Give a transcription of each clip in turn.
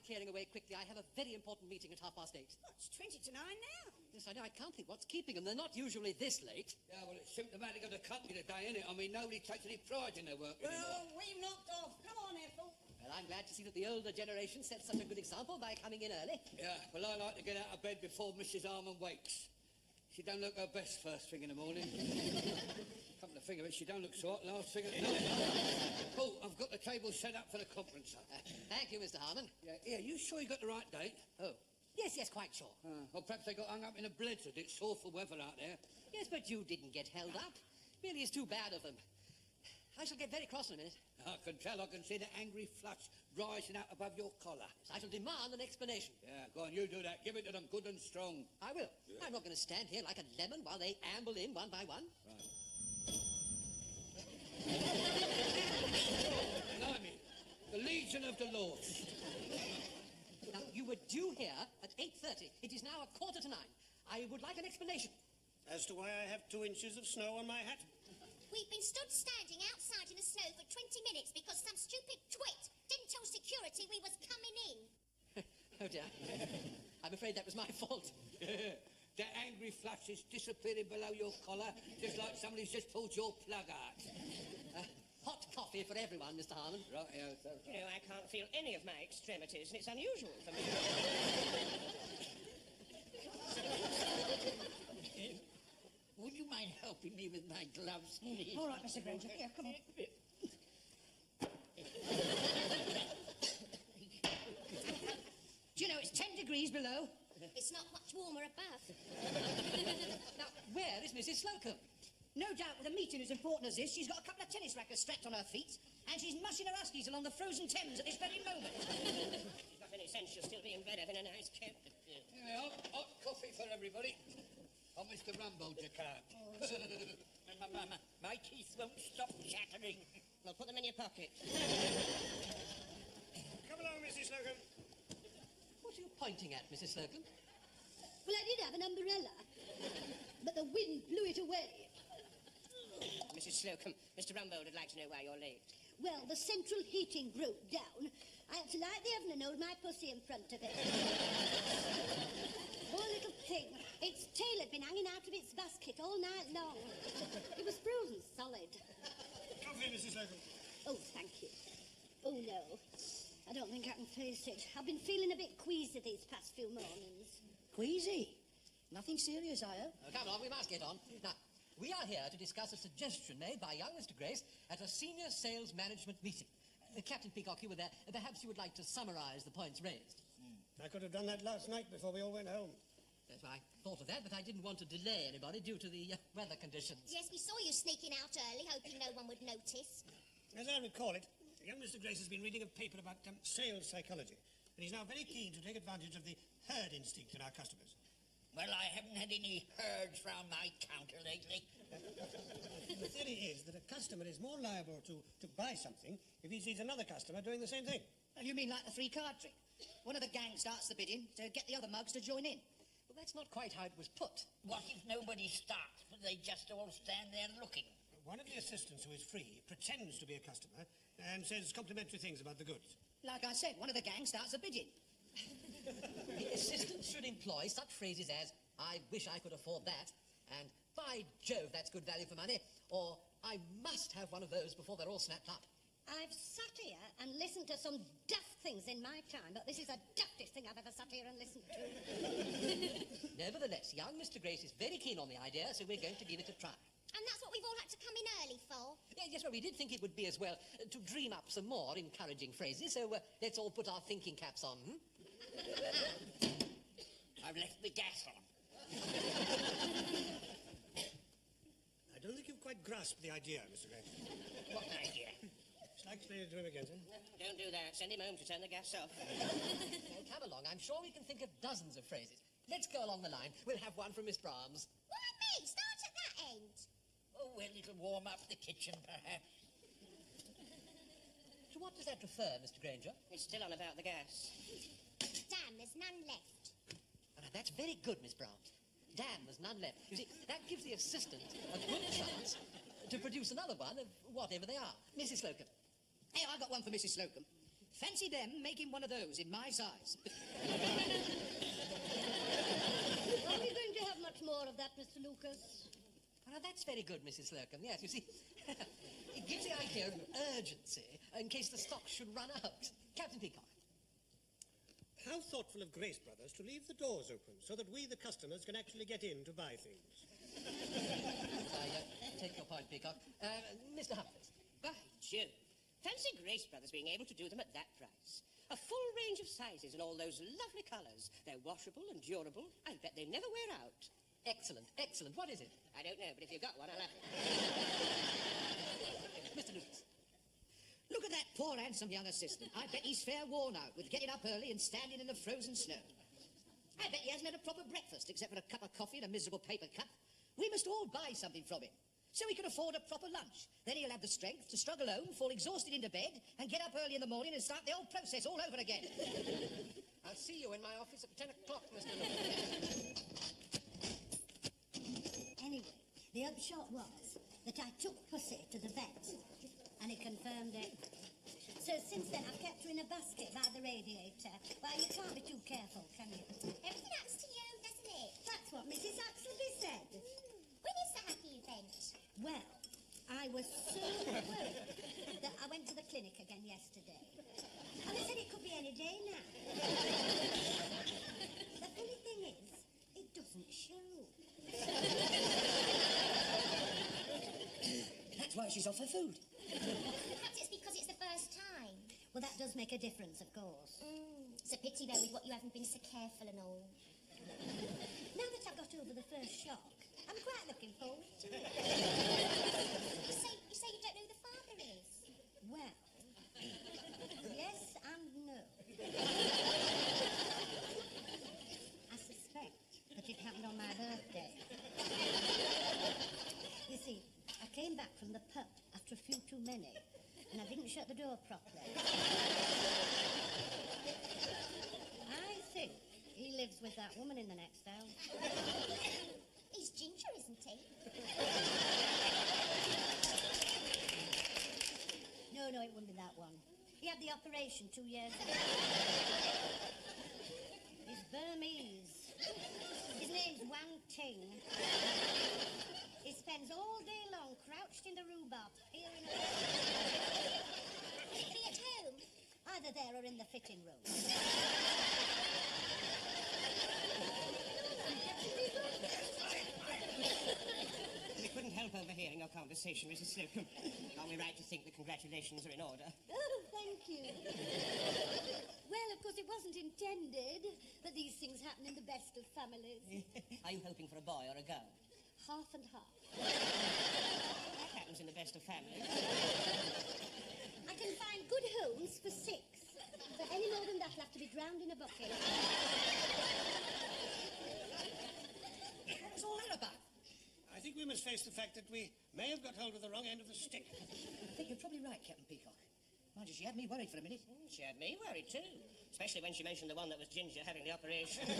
clearing away quickly. I have a very important meeting at 8:30. Oh, it's 20 to 9 now. Yes, I know. I can't think what's keeping them. They're not usually this late. Yeah, well, it's symptomatic of the company today, isn't it? I mean, nobody takes any pride in their work anymore. Well, we've knocked off. Come on, Ethel. Well, I'm glad to see that the older generation set such a good example by coming in early. Yeah, well, I like to get out of bed before Mrs. Harmon wakes. She don't look her best first thing in the morning. Come to think of it, she don't look so hot last thing at night. Oh, I've got the table set up for the conference. Thank you, Mr. Harmon. Yeah, you sure you got the right date? Oh, yes, quite sure. Or perhaps they got hung up in a blizzard. It's awful weather out there. Yes, but you didn't get held up. Really, it's too bad of them. I shall get very cross in a minute. I can tell. I can see the angry flush rising out above your collar. So I shall demand an explanation. Yeah, go on, you do that. Give it to them good and strong. I will. Yeah. I'm not going to stand here like a lemon while they amble in one by one. Right. Blimey, the Legion of the Lord. Now, you were due here at 8:30. It is now 8:45. I would like an explanation. As to why I have 2 inches of snow on my hat? We've been stood standing outside in the snow for 20 minutes because some stupid twit didn't tell security we was coming in. Oh, dear. I'm afraid that was my fault. The angry flush is disappearing below your collar, just like somebody's just pulled your plug out. Hot coffee for everyone, Mr. Harmon. Right, yeah, so... You know, I can't feel any of my extremities, and it's unusual for me. Would you mind helping me with my gloves, please? All right, Mr. Granger. Here, come on. Do you know it's 10 degrees below? It's not much warmer above. Now, where is Mrs. Slocombe? No doubt with a meeting as important as this, she's got a couple of tennis rackets strapped on her feet, and she's mushing her huskies along the frozen Thames at this very moment. She's not any sense, she'll still be in bed having a nice coat. Yeah, hot coffee for everybody. Oh, Mr. Rumbold, you can't. My teeth won't stop chattering. Well, put them in your pocket. Come along, Mrs. Slocombe. What are you pointing at, Mrs. Slocombe? Well, I did have an umbrella, but the wind blew it away. Mrs. Slocombe, Mr. Rumbold would like to know why you're late. Well, the central heating broke down. I had to light the oven and hold my pussy in front of it. Poor little thing. Its tail had been hanging out of its basket all night long. It was frozen solid. Coffee, Mrs. Slocombe. Oh, thank you. Oh, no. I don't think I can face it. I've been feeling a bit queasy these past few mornings. Queasy? Nothing serious, I hope. Oh, come on, we must get on. Now, we are here to discuss a suggestion made by young Mr. Grace at a senior sales management meeting. Captain Peacock, you were there. Perhaps you would like to summarise the points raised. I could have done that last night before we all went home. Yes, well, I thought of that, but I didn't want to delay anybody due to the weather conditions. Yes, we saw you sneaking out early, hoping no one would notice. As I recall it, young Mr. Grace has been reading a paper about sales psychology, and he's now very keen to take advantage of the herd instinct in our customers. Well, I haven't had any herds round my counter lately. The theory is that a customer is more liable to buy something if he sees another customer doing the same thing. Oh, you mean like the 3-card trick? One of the gang starts the bidding to get the other mugs to join in. Well, that's not quite how it was put. What if nobody starts, but they just all stand there looking? One of the assistants who is free pretends to be a customer and says complimentary things about the goods. Like I said, one of the gang starts the bidding. The assistant should employ such phrases as, I wish I could afford that, and by Jove, that's good value for money, or I must have one of those before they're all snapped up. I've sat here and listened to some daft things in my time, but this is the daftest thing I've ever sat here and listened to. Nevertheless, young Mr. Grace is very keen on the idea, so we're going to give it a try. And that's what we've all had to come in early for. Yes, well, we did think it would be as well to dream up some more encouraging phrases, so let's all put our thinking caps on, I've left the gas on. I don't think you've quite grasped the idea, Mr. Grace. What idea? Shall I explain it to him again, sir? No, don't do that. Send him home to turn the gas off. Well, come along. I'm sure we can think of dozens of phrases. Let's go along the line. We'll have one from Miss Brahms. Why me? Start at that end. Oh, well, it'll warm up the kitchen, perhaps. To what does that refer, Mr. Granger? It's still on about the gas. Damn, there's none left. Oh, now, that's very good, Miss Brahms. Damn, there's none left. You see, that gives the assistant a good chance to produce another one of whatever they are. Mrs. Slocombe. Hey, I got one for Mrs. Slocombe. Fancy them making one of those in my size. Are we going to have much more of that, Mr. Lucas? Ah, that's very good, Mrs. Slocombe. Yes, you see, it gives the idea of urgency in case the stock should run out. Captain Peacock. How thoughtful of Grace Brothers to leave the doors open so that we, the customers, can actually get in to buy things. I take your point, Peacock. Mr. Humphreys. By Jove. Fancy Grace Brothers being able to do them at that price. A full range of sizes and all those lovely colours. They're washable and durable. I bet they never wear out. Excellent, excellent. What is it? I don't know, but if you've got one, I'll have it. Mr. Lucas. Look at that poor, handsome young assistant. I bet he's fair worn out with getting up early and standing in the frozen snow. I bet he hasn't had a proper breakfast except for a cup of coffee and a miserable paper cup. We must all buy something from him so he can afford a proper lunch. Then he'll have the strength to struggle home, fall exhausted into bed, and get up early in the morning and start the whole process all over again. I'll see you in my office at 10 o'clock, Mr. Lucas. Anyway, the upshot was that I took Pussy to the vet, and he confirmed it. So since then, I've kept her in a basket by the radiator. Well, you can't be too careful, can you? Everything happens to you, doesn't it? That's what Mrs. Axelby said. When is the happy event? Well, I was so worried that I went to the clinic again yesterday. And they said it could be any day now. The funny thing is, it doesn't show. That's why she's off her food. Perhaps it's because it's the first time. Well, that does make a difference, of course. It's a pity, though, with what you haven't been so careful and all. Now that I've got over the first shock, I'm quite looking forward to it. You say you don't know who the father is. Well, yes and no. I suspect that it happened on my birthday. You see, I came back from the pub after a few too many, and I didn't shut the door properly. I think he lives with that woman in the next house. He's ginger, isn't he? No, it wouldn't be that one. He had the operation 2 years ago. He's Burmese. His name's Wang Ting. He spends all day long crouched in the rhubarb, peering around. Is he at home? Either there or in the fitting room. We couldn't help overhearing our conversation, Mrs. Slocombe. Are we right to think the congratulations are in order? Oh, thank you. Well, of course, it wasn't intended, but these things happen in the best of families. Are you hoping for a boy or a girl? Half and half. That happens in the best of families. I can find good homes for 6. But any more than that will have to be drowned in a bucket. What was all that about? I think we must face the fact that we may have got hold of the wrong end of the stick. I think you're probably right, Captain Peacock. Mind you, she had me worried for a minute. She had me worried, too. Especially when she mentioned the one that was ginger having the operation.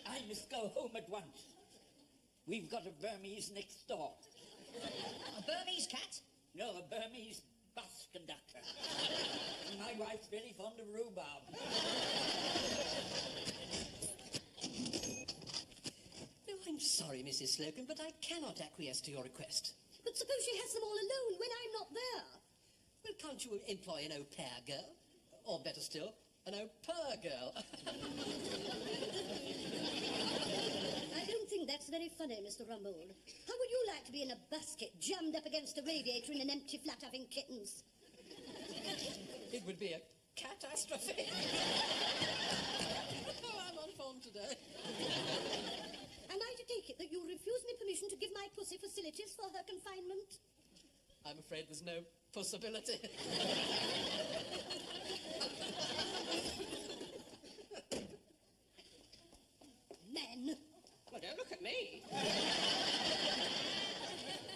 I must go home at once. We've got a Burmese next door. A Burmese cat? No, a Burmese bus conductor. My wife's very fond of rhubarb. No, I'm sorry, Mrs. Slocombe, but I cannot acquiesce to your request. But suppose she has them all alone when I'm not there? Well, can't you employ an au pair girl? Or better still, an au pair girl? I don't think that's very funny, Mr. Rumbold. How would you like to be in a basket jammed up against a radiator in an empty flat having kittens? It would be a catastrophe. Oh, I'm on phone today. Am I to take it that you refuse me permission to give my pussy facilities for her confinement? I'm afraid there's no possibility. Men. Well, don't look at me.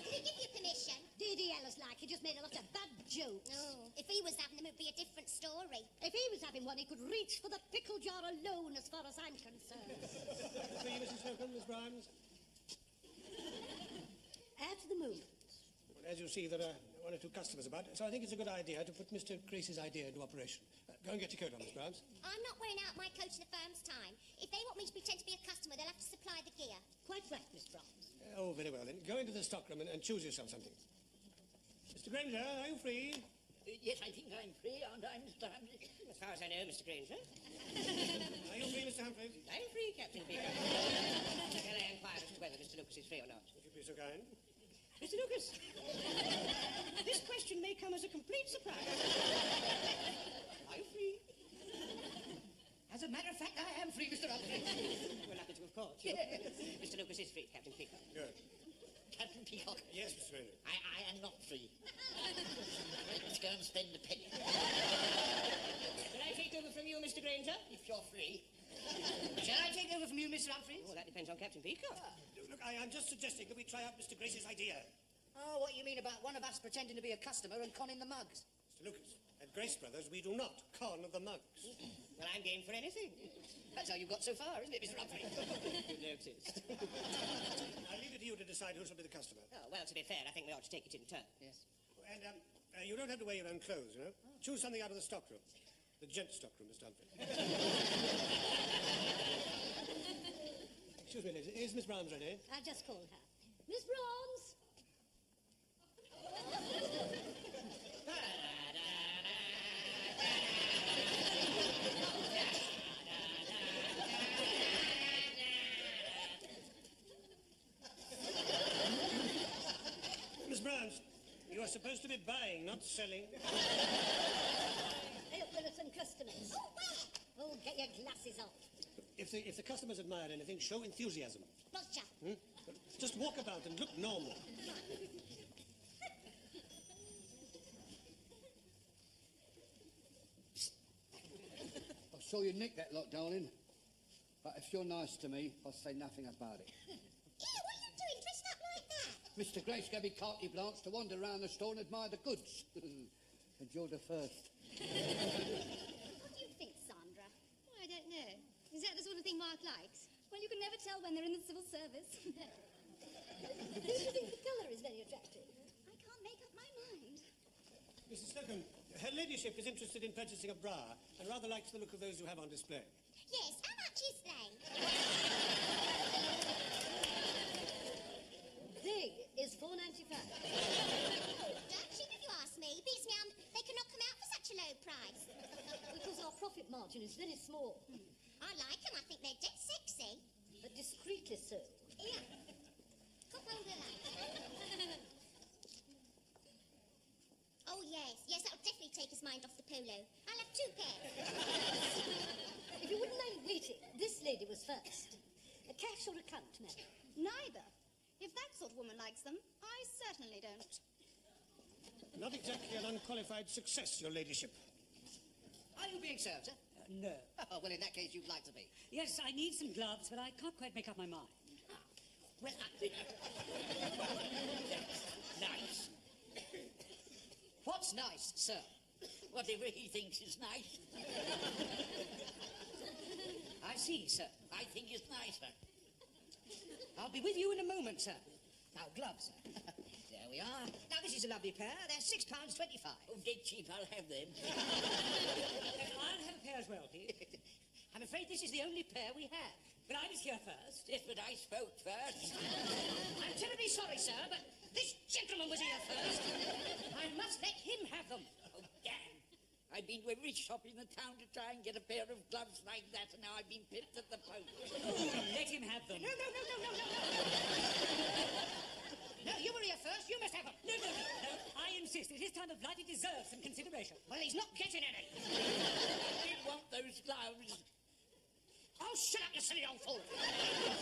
Did he give you permission? Did he, Alice, like? He just made a lot of bad jokes. Oh, if he was having them, it would be a different story. If he was having one, he could reach for the pickle jar alone, as far as I'm concerned. For you, Mrs. Slocombe, Miss Grimes. At the moment. Well, as you see, there are one or two customers about, so I think it's a good idea to put Mr. Grace's idea into operation. Go and get your coat on, Miss Browns. I'm not wearing out my coat in the firm's time. If they want me to pretend to be a customer, they'll have to supply the gear. Quite right, Miss Brahms. Oh, very well, then. Go into the stockroom and choose yourself something. Mr. Granger, are you free? Yes, I think I'm free, aren't I, Mr. Humphreys? As far as I know, Mr. Granger. Are you free, Mr. Humphreys? I'm free, Captain Beaker. Can I inquire as to whether Mr. Lucas is free or not? Would you be so kind? Mr. Lucas, this question may come as a complete surprise. Are you free? As a matter of fact, I am free, Mr. Humphreys. We're lucky to, of course. Yes. Mr. Lucas is free, Captain Peacock. Good. Captain Peacock. Yes, Mr. Granger. I am not free. Let's go and spend a penny. Shall I take over from you, Mr. Granger? If you're free. Shall I take over from you, Mr. Humphreys? Well, that depends on Captain Peacock. Look, I'm just suggesting that we try out Mr. Grace's idea. Oh, what you mean about one of us pretending to be a customer and conning the mugs? Mr. Lucas, at Grace Brothers, we do not con the mugs. Well, I'm game for anything. That's how you got so far, isn't it, Mr. Humphreys? You noticed. I'll leave it to you to decide who shall be the customer. Oh, well, to be fair, I think we ought to take it in turn. Yes. And you don't have to wear your own clothes, you know. Choose something out of the stockroom. The gents' stockroom, Mr. Humphreys. Excuse me, ladies. Is Miss Browns ready? I just called her. Miss Brahms! Miss Browns, you are supposed to be buying, not selling. Hey, up, there are some customers. Oh, where? Oh, get your glasses off. If the customers admire anything, show enthusiasm. Roger. Just walk about and look normal. I saw you nick that lot, darling. But if you're nice to me, I'll say nothing about it. Ew, what are you doing dressed up like that? Mr. Grace gave me carte blanche to wander around the store and admire the goods. And you're the first. What do you think, Sandra? I don't know. Is that the sort of thing Mark likes? Well, you can never tell when they're in the civil service. Do you think the colour is very attractive? I can't make up my mind. Mrs. Slocombe, her ladyship is interested in purchasing a bra and rather likes the look of those you have on display. Yes, how much is they? They is £4.95. Don't cheap if you ask me. Beats me they cannot come out for such a low price. Because our profit margin is very small, I like them. I think they're dead sexy. but discreetly so. Here. Come over that. Oh, yes. Yes, that'll definitely take his mind off the polo. I'll have 2 pairs. If you wouldn't mind waiting, this lady was first. A cash or account, madam? Neither. If that sort of woman likes them, I certainly don't. Not exactly an unqualified success, your ladyship. Are you being served, sir? No. Oh, well, in that case, you'd like to be. Yes, I need some gloves, but I can't quite make up my mind. Well, Nice. what's nice, sir? Whatever he thinks is nice. I see, sir. I think it's nicer. I'll be with you in a moment, sir. Now, gloves, sir. There we are. Now, this is a lovely pair. They're £6.25. Oh, dead cheap, I'll have them. I'll have a pair as well, please. I'm afraid this is the only pair we have. But I was here first. Yes, but I spoke first. I'm terribly sorry, sir, but this gentleman was here first. I must let him have them. Oh, damn. I've been to every shop in the town to try and get a pair of gloves like that, and now I've been pipped at the post. Let him have them. No. No, you were here first. You must have them. No. I insist. At his time of life, he deserves some consideration. Well, he's not getting any. I want those gloves. Oh, shut up, you silly old fool.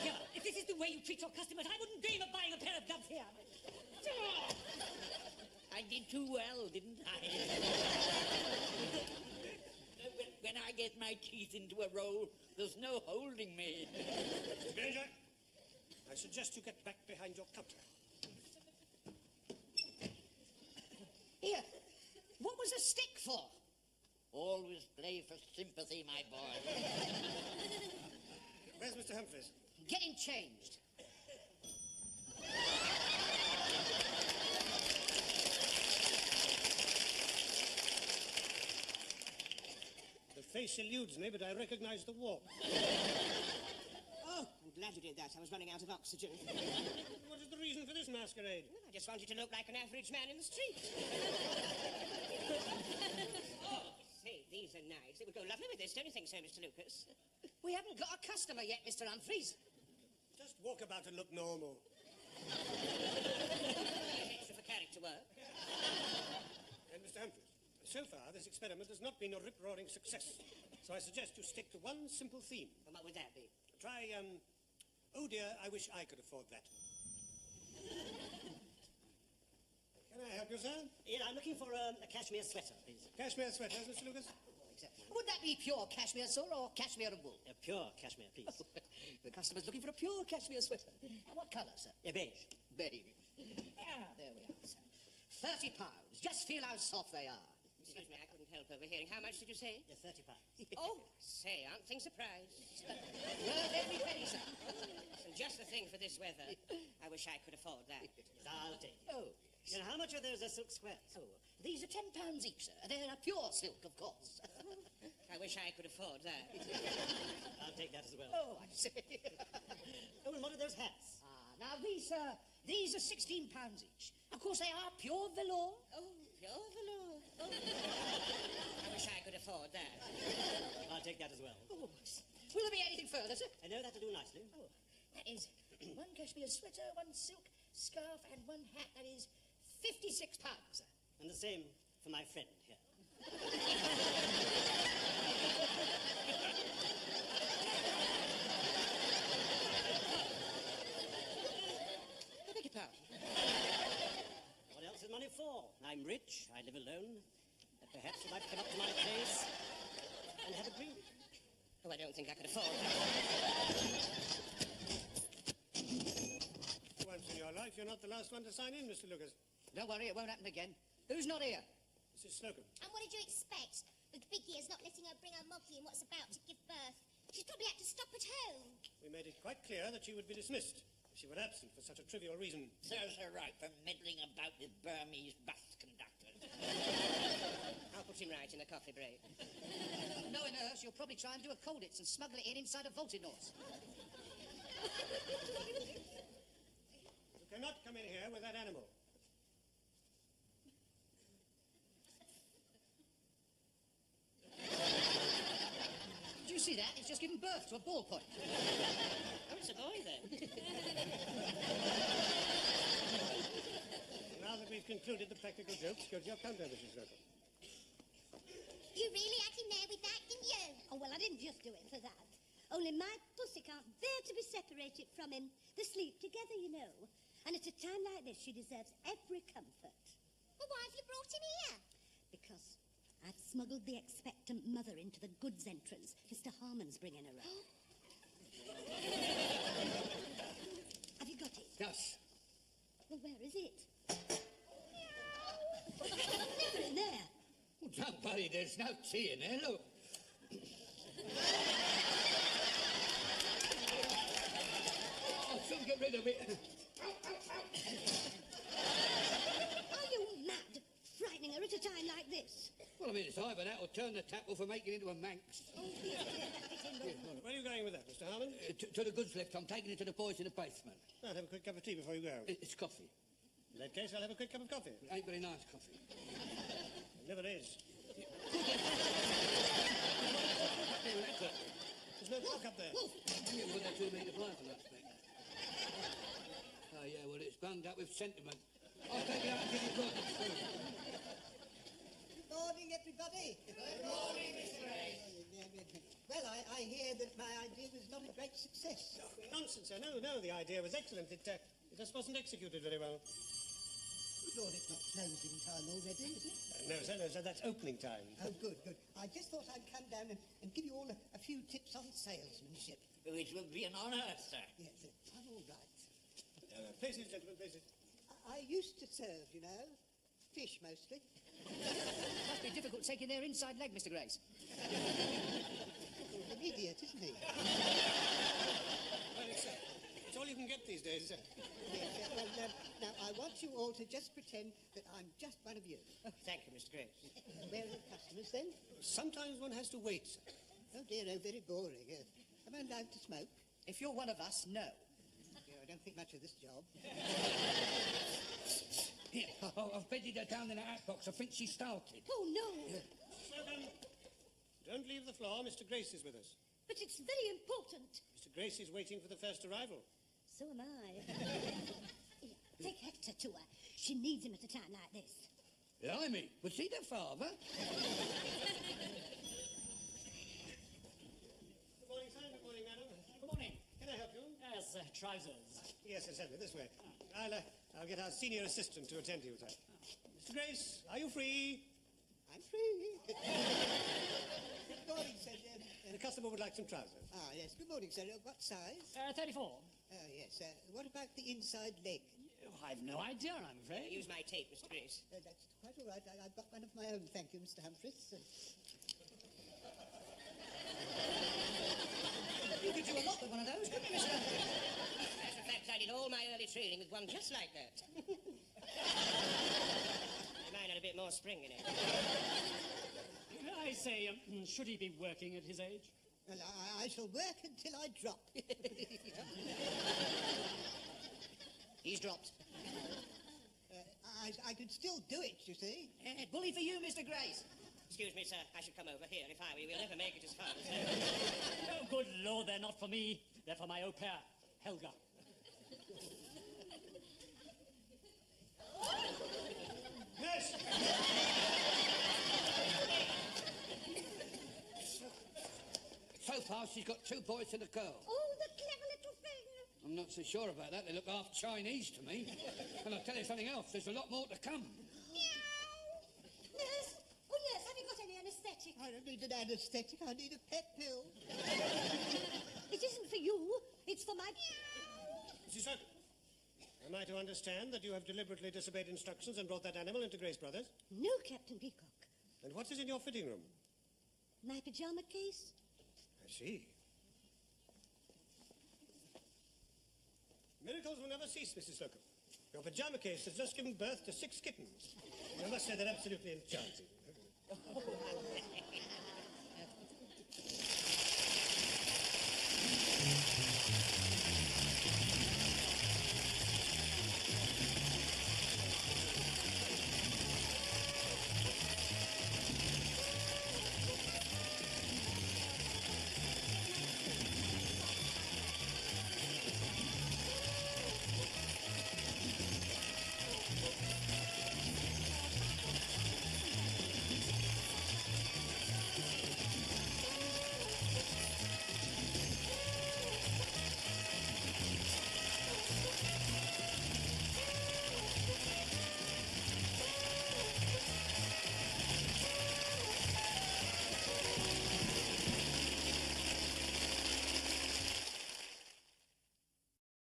Yeah, if this is the way you treat your customers, I wouldn't dream of buying a pair of gloves here. I did too well, didn't I? When I get my teeth into a roll, there's no holding me. Granger, I suggest you get back behind your counter. Here, what was a stick for? Always play for sympathy, my boy. Where's Mr. Humphreys? Getting changed. face eludes me, but I recognise the walk. Oh, I'm glad you did that. I was running out of oxygen. What is the reason for this masquerade? I just wanted to look like an average man in the street. Oh, say, these are nice. They would go lovely with this, don't you think so, Mr. Lucas? We haven't got a customer yet, Mr. Humphreys. Just walk about and look normal. Extra for character work. And Mr. Humphreys, so far this experiment has not been a rip-roaring success. So I suggest you stick to one simple theme. And what would that be? Try, oh dear, I wish I could afford that. Can I help you, sir? Yeah, I'm looking for a cashmere sweater, please. Cashmere sweaters, Mr. Lucas? Exactly. Would that be pure cashmere, sir, or cashmere and wool? Pure cashmere, please. The customer's looking for a pure cashmere sweater. What colour, sir? Beige. Beige. There we are, sir. £30. Just feel how soft they are. Excuse me, I couldn't help overhearing. How much did you say? Yeah, £30. Oh, say, aren't things surprised? Worth every penny, sir. And just the thing for this weather. I wish I could afford that. I'll take it. Oh. And how much are those silk squares? Oh, these are £10 each, sir. They're a pure silk, of course. I wish I could afford that. I'll take that as well. Oh, I see. Oh, and what are those hats? Now these are £16 each. Of course, they are pure velour. Oh, pure velour. Oh. I wish I could afford that. I'll take that as well. Oh, will there be anything further, sir? I know that'll do nicely. Oh, that is one cashmere sweater, one silk scarf, and one hat. That is £56, sir. And the same for my friend here. I beg your pardon. What else is money for? I'm rich, I live alone. And perhaps you might come up to my place and have a drink. Oh, I don't think I could afford that. Once in your life, you're not the last one to sign in, Mr. Lucas. Don't worry, it won't happen again. Who's not here? Mrs. Slocombe. And what did you expect? The big ear's not letting her bring her monkey in what's about to give birth. She's probably had to stop at home. We made it quite clear that she would be dismissed if she were absent for such a trivial reason. Serves her right for meddling about with Burmese bus conductors. I'll put him right in a coffee break. Knowing her, she'll probably try and do a Colditz and smuggle it in inside a vaulted horse. You cannot come in here with that animal. Did you see that? It's just given birth to a ballpoint. Oh, it's a boy then. Now that we've concluded the practical jokes, go to your counter, Mrs. Slocombe. You really had him there with that, didn't you? Oh, well, I didn't just do it for that. Only my pussy can't bear to be separated from him. They sleep together, you know. And at a time like this, she deserves every comfort. Well, why have you brought him here? Because I've smuggled the expectant mother into the goods entrance. Mr. Harmon's bringing her up. Have you got it? Yes. Well, where is it? Never in there. Oh, don't worry, there's no tea in there, look. I'll soon get rid of it. Are you mad? Frightening her at a time like this? Well, I mean, it's either that or turn the tap off and make it into a Manx. Where are you going with that, Mr. Harmon? To the goods lift. I'm taking it to the boys in the basement. I'll have a quick cup of tea before you go. It's coffee. In that case, I'll have a quick cup of coffee. It ain't very nice coffee. It never is. There's no cock up there. Yeah, well, they're 2 metre high for that spec. Oh, yeah, well, it's bunged up with sentiment. I'll take it out and give you a Good morning, everybody. Good morning, Mr. Gray. Well, I hear that my idea was not a great success. Nonsense, sir. No, the idea was excellent. It just wasn't executed very well. Good Lord, it's not closing time already, is it? No, sir, that's opening time. Oh, good. I just thought I'd come down and give you all a few tips on salesmanship. Which will be an honour, sir. Yes, I'm all right. Places, gentlemen, places. I used to serve, you know. Fish, mostly. Must be difficult taking their inside leg, Mr. Grace. He's an idiot, isn't he? Well, it's all you can get these these days. Yes, well, now, I want you all to just pretend that I'm just one of you. Oh, thank you, Mr. Grace. Where are the customers, then? Sometimes one has to wait, sir. Oh, dear, no, very boring. Am I allowed to smoke? If you're one of us, no. Yeah, I don't think much of this job. Here, I've bedded her down in a hat box. I think she started. Oh, no. Slocombe, don't leave the floor. Mr. Grace is with us. But it's very important. Mr. Grace is waiting for the first arrival. So am I. Here, take Hector to her. She needs him at a time like this. Blimey, was he the father? Good morning, sir. Good morning, madam. Good morning. Can I help you? Yes, trousers. Yes, certainly. This way. I'll get our senior assistant to attend to you, sir. Mr. Grace, are you free? I'm free. Good morning, sir. The customer would like some trousers. Ah, yes. Good morning, sir. What size? 34. Oh, yes. What about the inside leg? I've no idea, I'm afraid. Use my tape, Mr. Grace. That's quite all right. I've got one of my own, thank you, Mr. Humphreys. You could do a lot with one of those, couldn't you, sir? As a fact, I did all my early training with one just like that. Mine had a bit more spring in it. I say, should he be working at his age? Well, I shall work until I drop. He's dropped. I could still do it, you see. Bully for you, Mr. Grace. Excuse me, sir. I should come over here. If I were you, we'll never make it as far as that. Oh, good Lord, they're not for me. They're for my au pair, Helga. Yes! So far, she's got 2 boys and a girl. Oh, the clever little thing. I'm not so sure about that. They look half Chinese to me. And I'll tell you something else. There's a lot more to come. Nurse? Oh, nurse, have you got any anaesthetic? I don't need an anaesthetic. I need a pet pill. It isn't for you. It's for my... Mrs. Slocombe, am I to understand that you have deliberately disobeyed instructions and brought that animal into Grace Brothers? No, Captain Peacock. And what is in your fitting room? My pyjama case? I see. Miracles will never cease, Mrs. Slocombe. Your pyjama case has just given birth to 6 kittens. I must say they're absolutely enchanting.